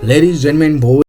Ladies, gentlemen, boys.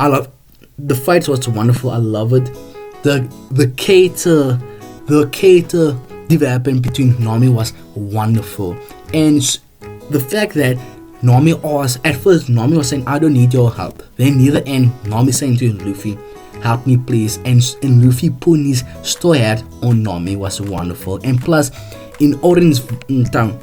I love the fights was wonderful. I love it. The cater the cater development between Nami was wonderful. And the fact that Nami was at first Nami was saying I don't need your help. Then near the end Nami saying to Luffy, help me please, and Luffy putting his store hat on Nami was wonderful. And plus, in Orange Town,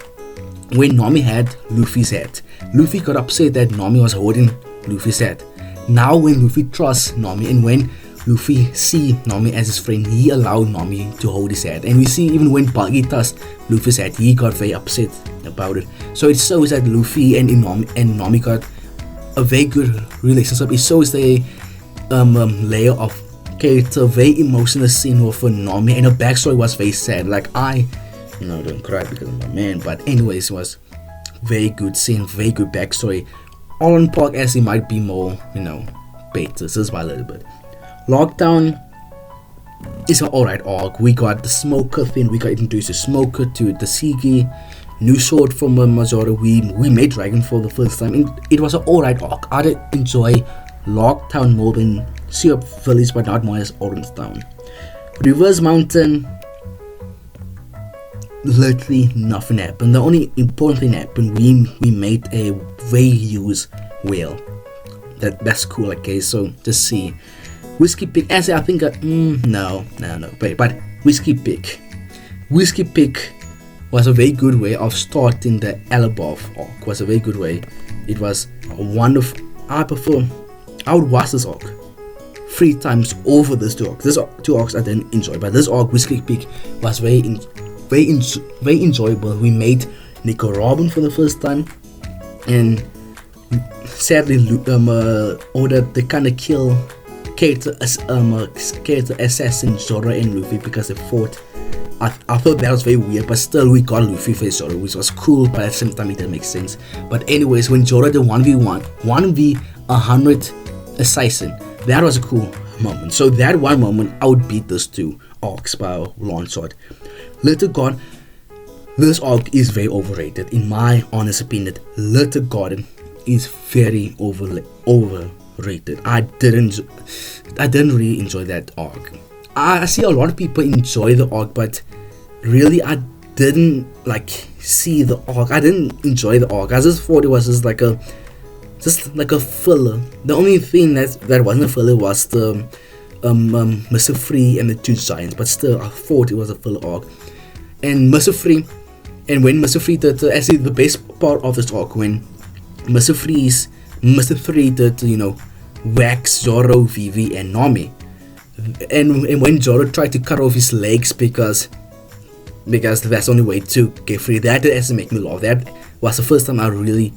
when Nami had Luffy's hat, Luffy got upset that Nami was holding Luffy's hat. Now when Luffy trusts Nami, and when Luffy see Nami as his friend, he allowed Nami to hold his hat. And we see even when Buggy touched Luffy's hat, he got very upset about it. So it shows that Luffy and Nami got a very good relationship. It shows the layer of character, very emotional scene with Nami, and her backstory was very sad. Like I don't cry because I'm a man, but anyways, it was very good scene, very good backstory. All in Park as it might be more, better, just by a little bit. Lockdown is an alright arc. We got the Smoker thing, we got introduced to Smoker, to the Sigi, new sword from Majora. We made Dragon for the first time, and it was an alright arc. I did enjoy Lockdown more than Sea of Village, but not more as Orange Town. Reverse Mountain, literally nothing happened. The only important thing happened, we made a very used whale. That's cool. Okay, so just see Whiskey Pick. As I think no, but Whiskey Pick was a very good way of starting the Elabov arc. Was a very good way. It was a wonderful. I would watch this arc 3 times over this 2 arcs. This 2 arcs I didn't enjoy, but this arc Whiskey Pick was very enjoyable. We made Nico Robin for the first time, and sadly ordered they kind of kill character assassin Zoro and Luffy because they fought. I thought that was very weird, but still we got Luffy for Zoro, which was cool, but at the same time it didn't make sense. But anyways, when Zoro did 1v100 assassin, that was a cool moment. So that one moment I would beat those 2 arcs by a long shot. Little God, this arc is very overrated in my honest opinion. Little Garden is very overrated. I didn't really enjoy that arc. I see a lot of people enjoy the arc, but really I didn't see the arc. I didn't enjoy the arc. I just thought it was just like a filler. The only thing that wasn't a filler was the Mr. Free and the 2 Giants, but still I thought it was a filler arc. And Mr. Free, and when Mr. Free did actually the best part of this arc, when Mr. Free did wax Zoro, Vivi and Nami, and when Zoro tried to cut off his legs because that's the only way to get free, that did actually make me laugh. That was the first time I really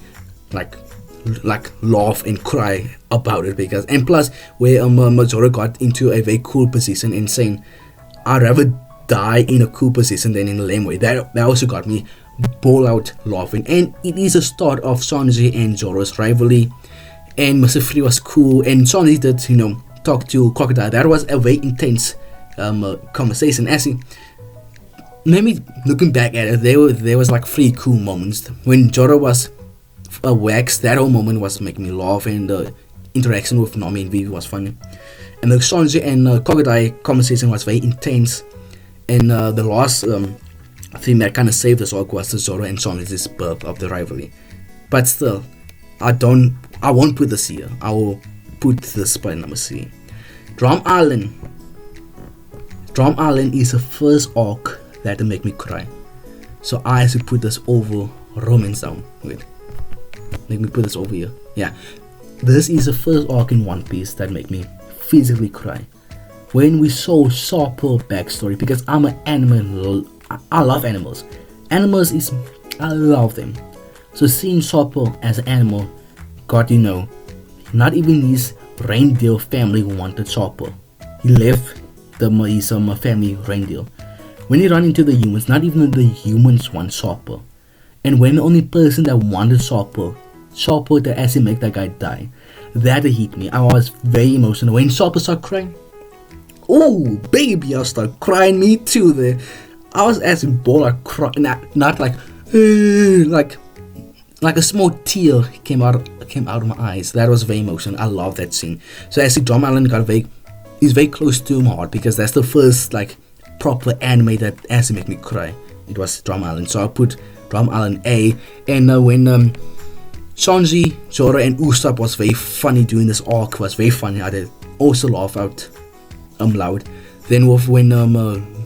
laugh and cry about it, because, and plus where Zoro got into a very cool position and saying I'd rather die in a cool position than in a lame way. That also got me ball out laughing, and it is a start of Sanji and Zoro's rivalry. And Mr. Free was cool, and Sanji did talk to Crocodile. That was a very intense conversation. Actually, maybe looking back at it, there was 3 cool moments. When Zoro was waxed, that whole moment was making me laugh, and the interaction with Nami and Vivi was funny. And the Sanji and Crocodile conversation was very intense. And the last thing that kind of saved this arc was the Zoro and Sanji's birth of the rivalry. But still, I won't put this here. I will put this by number C. Drum Island is the first arc that make me cry. So I have to put this over Romance Down. Wait, let me put this over here. Yeah, this is the first arc in One Piece that make me physically cry. When we saw Sopper backstory, because I'm an animal, I love animals. I love them. So seeing Sopper as an animal, got not even his reindeer family wanted Sopper. He left his family reindeer. When he ran into the humans, not even the humans want Sopper. And when the only person that wanted Sopper that actually make that guy die, that hit me. I was very emotional. When Sopper started crying, oh baby, I started crying. Me too. There, I was asking ball, I cried, not like a small tear came out of my eyes. That was very emotional. I love that scene. So actually, Drum Island is very close to my heart, because that's the first proper anime that actually made me cry. It was Drum Island. So I put Drum Island A. And when Sanji, Zoro and Usopp was very funny during this arc, was very funny. also laugh out loud. Then when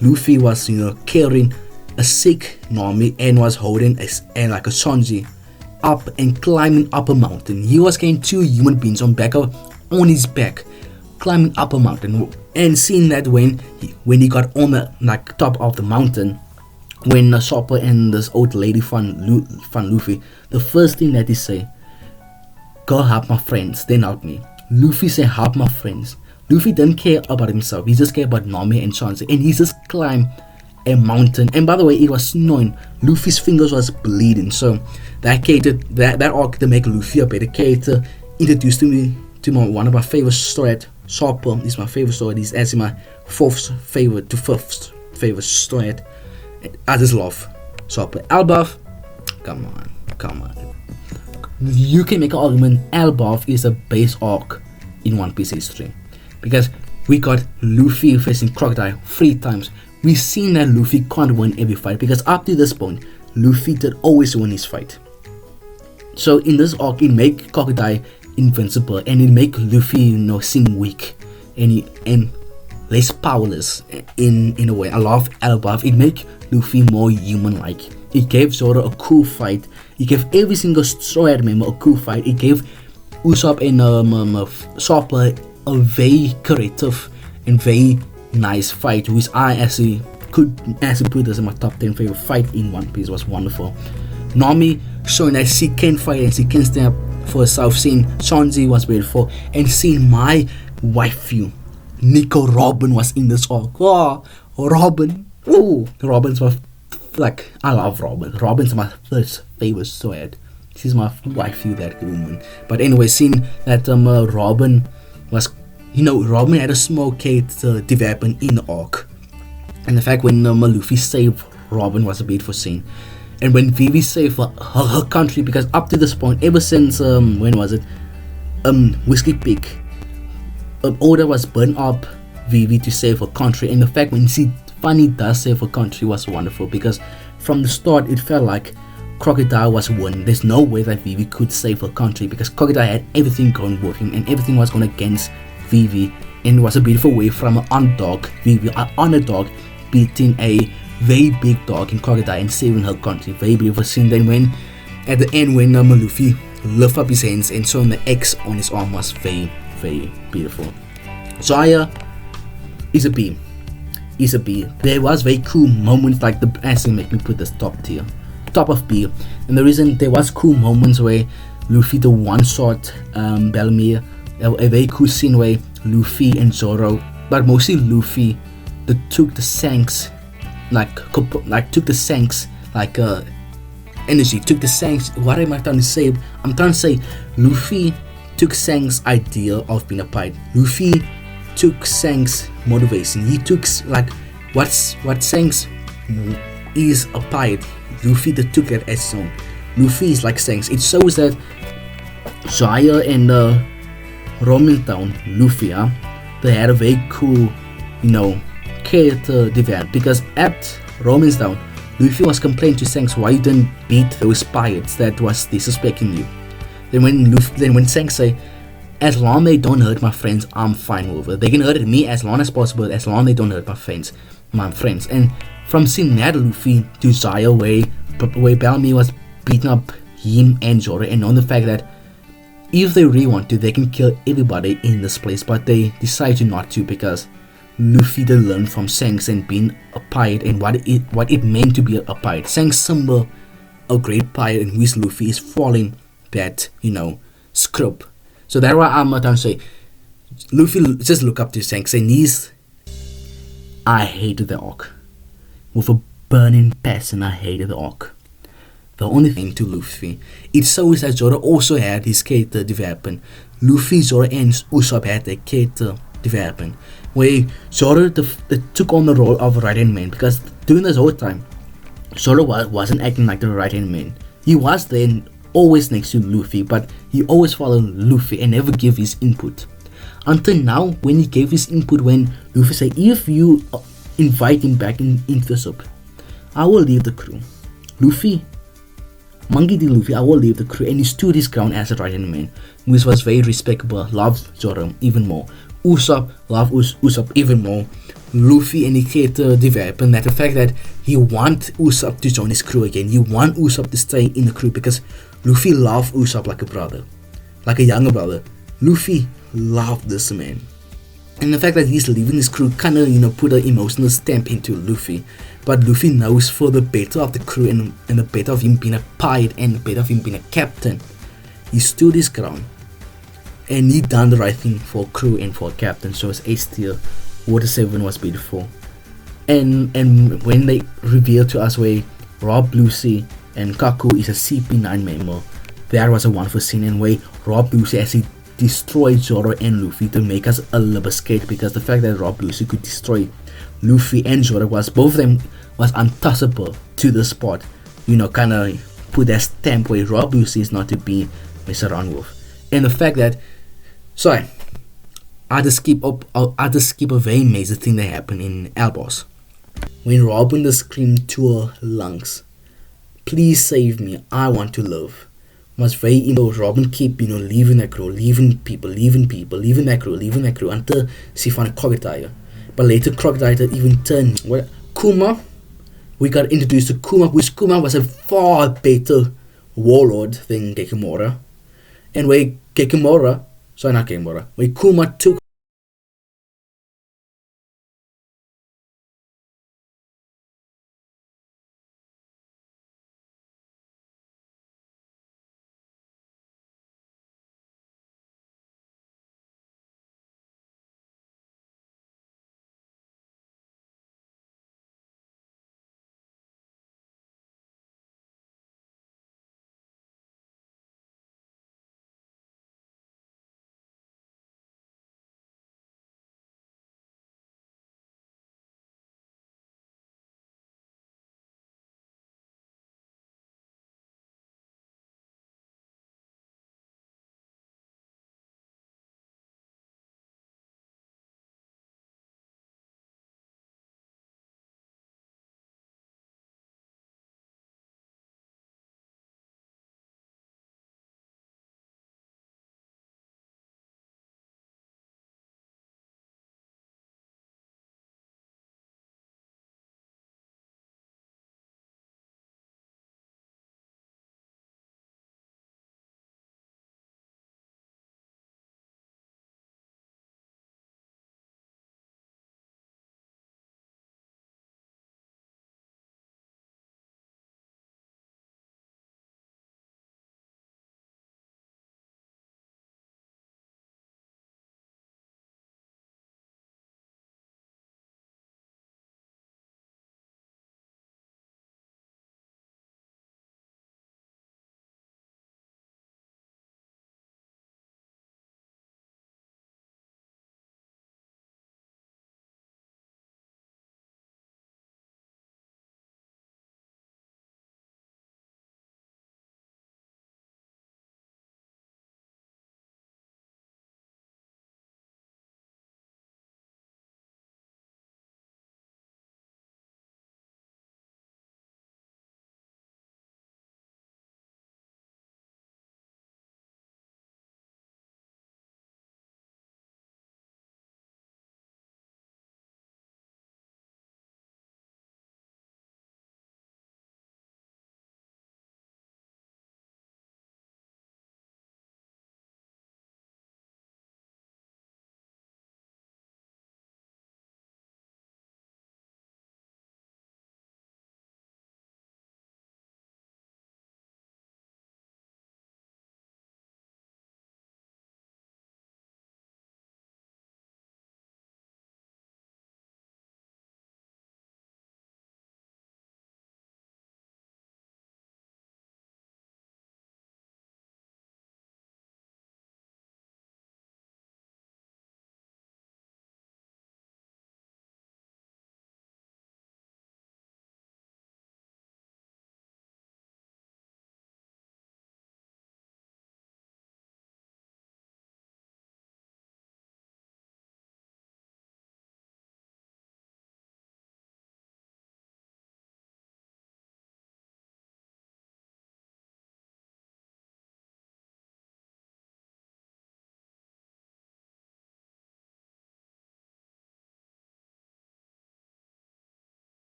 Luffy was carrying a sick Nami and was holding like a Sanji up and climbing up a mountain. He was carrying 2 human beings on his back, climbing up a mountain. And seeing that when he got on the top of the mountain, when Chopper and this old lady found Luffy, the first thing that he say, "Go help my friends, then help me." Luffy say, "Help my friends." Luffy didn't care about himself. He just cared about Nami and Sanji, and he just climbed a mountain. And by the way, it was snowing. Luffy's fingers was bleeding. So that arc to make Luffy a better character introduced me to one of my favorite stories. Chopper is my favorite story. He's actually my 4th favorite to 5th favorite story. I just love Chopper. Elbaf, come on. You can make an argument Elbaf is a base arc in One Piece history, because we got Luffy facing Crocodile 3 times. We've seen that Luffy can't win every fight, because up to this point, Luffy did always win his fight. So in this arc, it make Crocodile invincible, and it make Luffy seem weak and less powerless in a way. I love Elbaf. It make Luffy more human-like. It gave Zoro a cool fight. It gave every single Straw Hat member a cool fight. It gave Usopp and Chopper a very creative and very nice fight, which I actually could put as my top 10 favorite fight in One Piece. It was wonderful. Nami showing that she can fight and she can stand up for herself. Seeing Sanji was beautiful, and seeing my waifu Nico Robin was in this arc. Oh, Robin. Oh, Robin's my I love Robin. Robin's my first favorite sword. She's my waifu, that woman. But anyway, seeing that Robin was, Robin had a small character development in the arc, and the fact when Luffy saved Robin was a beautiful scene. And when Vivi saved her country, because up to this point, ever since when was it, Whiskey Peak, Oda was burnt up Vivi to save her country, and the fact when she finally does save her country was wonderful, because from the start it felt like Crocodile was winning. There's no way that Vivi could save her country, because Crocodile had everything going with him and everything was going against Vivi, and it was a beautiful way from an underdog, Vivi, an underdog beating a very big dog in Crocodile and saving her country. Very beautiful scene. Then when at the end when Luffy lifted up his hands and showing the X on his arm was very, very beautiful. Zaya is a B. There was very cool moments, like the actually make me put this top of B. And the reason there was cool moments where Luffy the one shot Bellamy, a very cool scene where Luffy and Zoro, but mostly Luffy, took the Shanks energy, took the Shanks. What am I trying to say? I'm trying to say Luffy took Shanks' idea of being a pirate. Luffy took Shanks' motivation. He took what Shanks is a pirate. Luffy took it as his own. Luffy is like Shanks. It shows that Zaya and Romintown Luffy, they had a very cool, character development, because at Romintown, Luffy was complaining to Shanks why you didn't beat those pirates that was disrespecting you. Then when Shanks say, as long as they don't hurt my friends, I'm fine with it. They can hurt me as long as possible, as long as they don't hurt my friends. And from seeing that Luffy to Zaya, where Bellamy was beating up him and Zoro, and on the fact that if they really want to, they can kill everybody in this place, but they decide to not to, because Luffy did learn from Shanks and being a pirate and what it meant to be a pirate. Shanks symbol a great pirate, in which Luffy is following that script. So that's why I'm trying to say Luffy just look up to Shanks, and I hated the arc with a burning passion. I hated the arc. The only thing to Luffy, it shows that Zoro also had his character development. Luffy, Zoro, and Usopp had their character development, where Zoro took on the role of right-hand man, because during this whole time Zoro wasn't acting like the right-hand man. He was there always next to Luffy, but he always followed Luffy and never gave his input. Until now, when he gave his input, when Luffy said, if you invite him back into the ship, I will leave the crew. Monkey D. Luffy, I will leave the crew, and he stood his ground as a right-hand man, which was very respectable. Loved Zoro even more. Usopp love Usopp even more. Luffy indicated the weapon that the fact that he want Usopp to join his crew again. He want Usopp to stay in the crew because Luffy loved Usopp like a brother, like a younger brother. Luffy loved this man. And the fact that he's leaving his crew kind of, put an emotional stamp into Luffy. But Luffy knows for the better of the crew and the better of him being a pirate and the better of him being a captain, he stood his ground. And he done the right thing for crew and for captain. So his A tier Water 7 was beautiful. And when they revealed to us where Rob Lucy and Kaku is a CP9 member, that was a wonderful scene. And where Rob Lucy actually destroyed Zoro and Luffy to make us a little scared, because the fact that Rob Lucy could destroy Luffy and Zoro was both of them was untouchable to the spot. Kind of put that stamp where Rob Lucy is not to be messed around with. And the fact that, sorry, I just skip a very major thing that happened in Albos. When Robin screamed to her lungs, "Please save me, I want to live." Was very Robin keep, leaving that crew, leaving that crew until she found a crocodile. But later crocodile even turned Kuma. We got introduced to Kuma, which Kuma was a far better warlord than Gekimura. And where Kuma took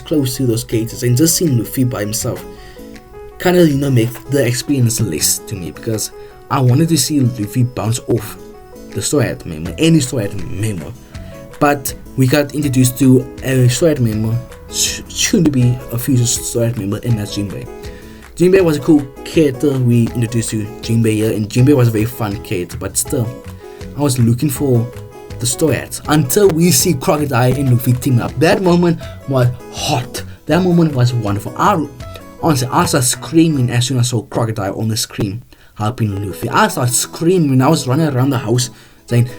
close to those characters and just seeing Luffy by himself kind of make the experience less to me, because I wanted to see Luffy bounce off the Straw Hat member, any Straw Hat member. But we got introduced to a Straw Hat member, soon to be a future Straw Hat member, and that's Jinbei. Jinbei was a cool character we introduced to Jinbei here, and Jinbei was a very fun character, but still, I was looking for the Straw Hats until we see Crocodile and Luffy team up. That moment was hot. That moment was wonderful. Honestly, I started screaming as soon as I saw Crocodile on the screen helping Luffy. I started screaming. I was running around the house saying,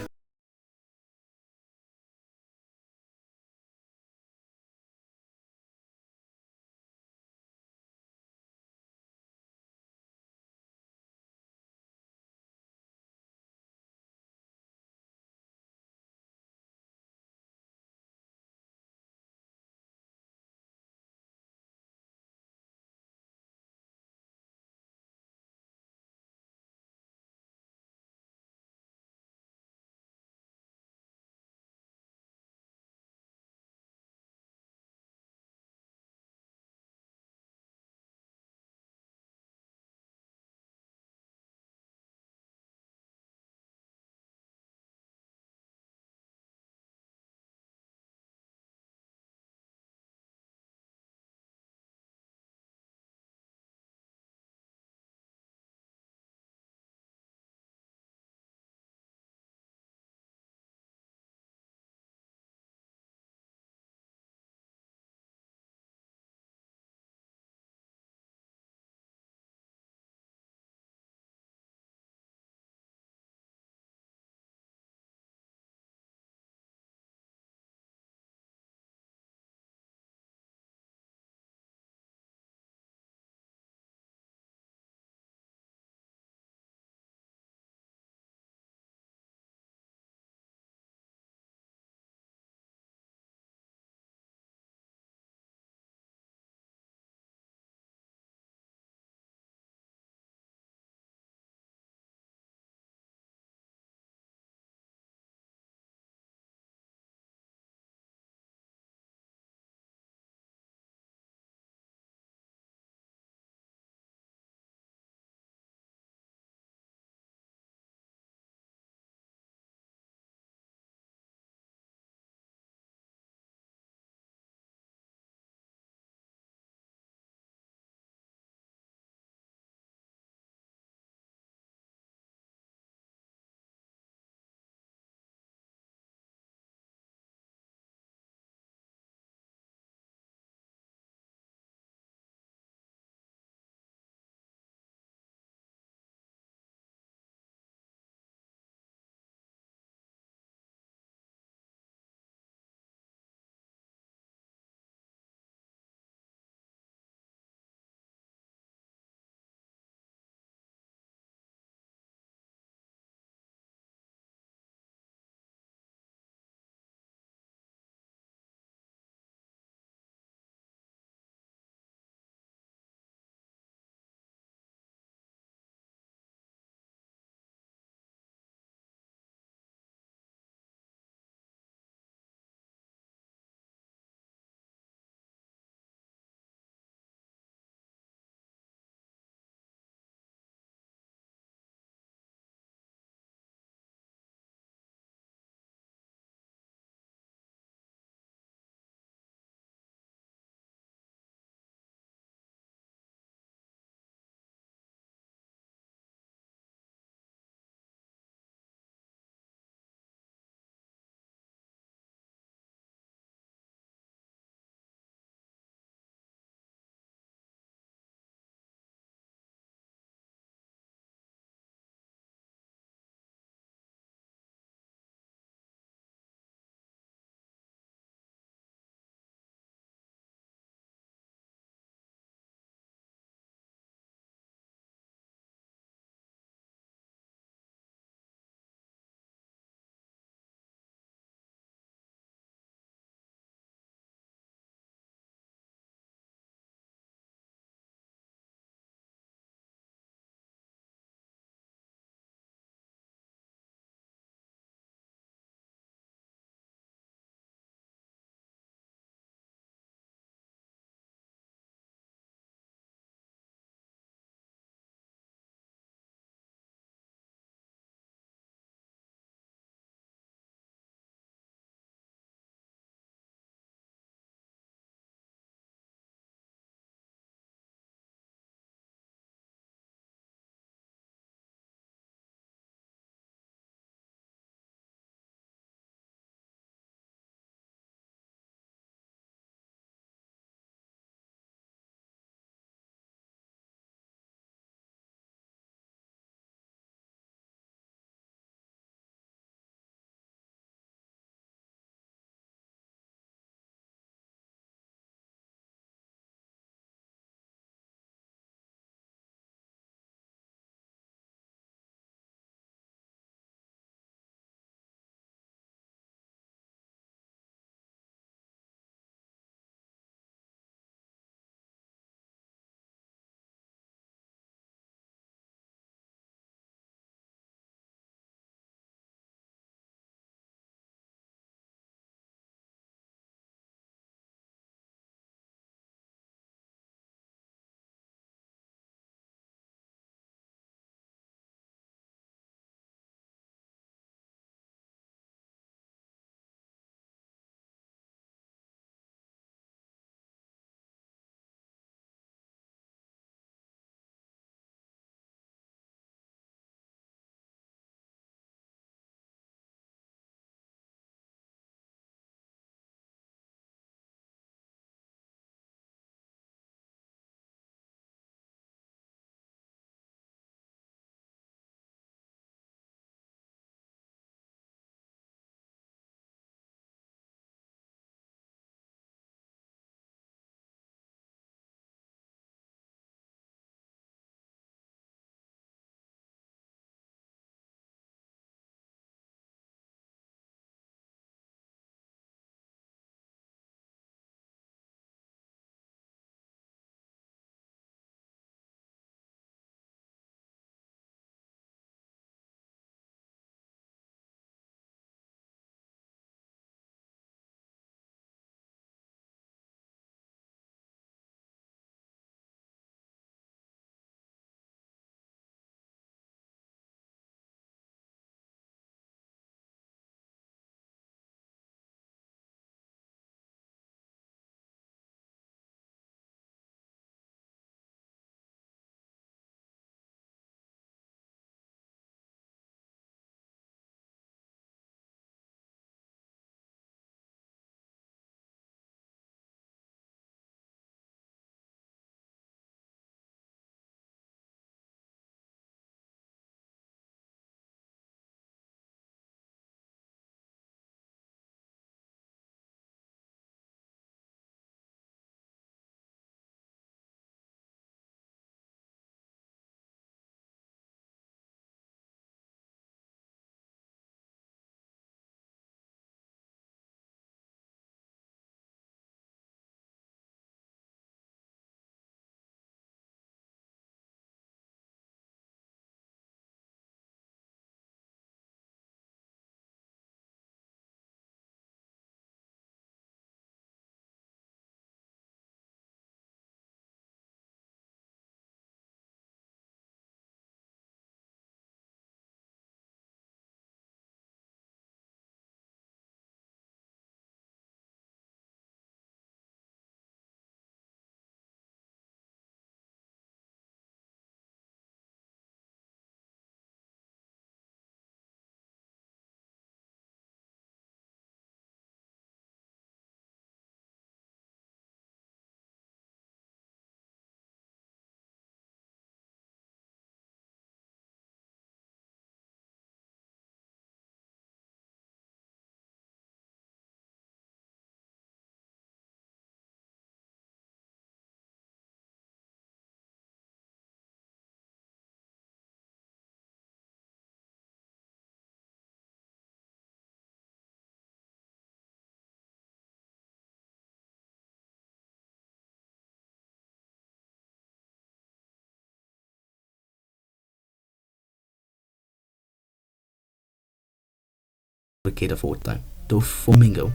character of all time. Doflamingo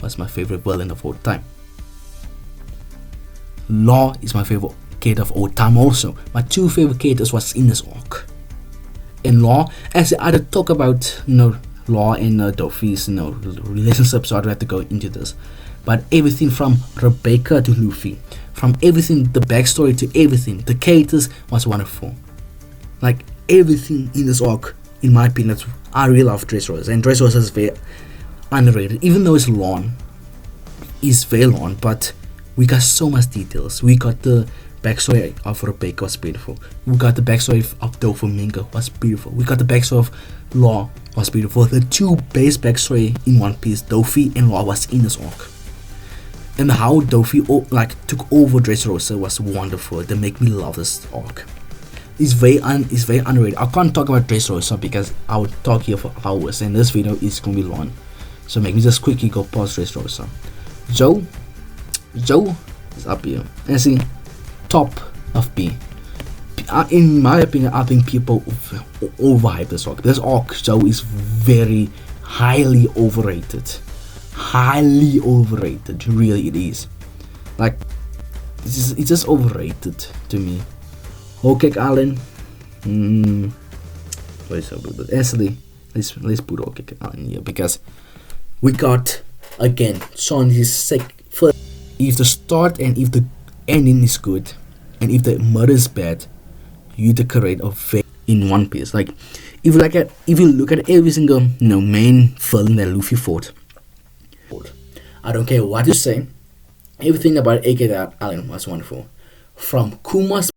was my favorite villain of all time. Law is my favorite character of all time also. My two favorite characters was in this arc. And Law, as I talk about, Law and Doffy's, relationship, so I don't have to go into this. But everything from Rebecca to Luffy, from everything, the backstory to everything, the characters was wonderful. Like everything in this arc, in my opinion, I really love Dressrosa, and Dressrosa is very underrated, even though it's long. It's very long, but we got so much details. We got the backstory of Rebecca was beautiful. We got the backstory of Doflamingo was beautiful. We got the backstory of Law was beautiful. The two base backstory in One Piece, Doffy and Law, was in this arc. And how Doffy took over Dressrosa was wonderful. They make me love this arc. It's very underrated. I can't talk about Dressrosa because I would talk here for hours, and this video is gonna be long. So make me just quickly go past Dressrosa. Joe is up here. And see, top of B. In my opinion, I think people overhype this arc. This arc, Joe, is very highly overrated. Highly overrated, really it is. Like, it's just overrated to me. Whole Cake Island. Actually, let's put Whole Cake Island here because we got again Sanji's first. If the start and if the ending is good, and if the murder is bad, you decorate a very in One Piece. Like if you look at every single main villain that Luffy fought, I don't care what you say, everything about AK Island was wonderful. From Kuma's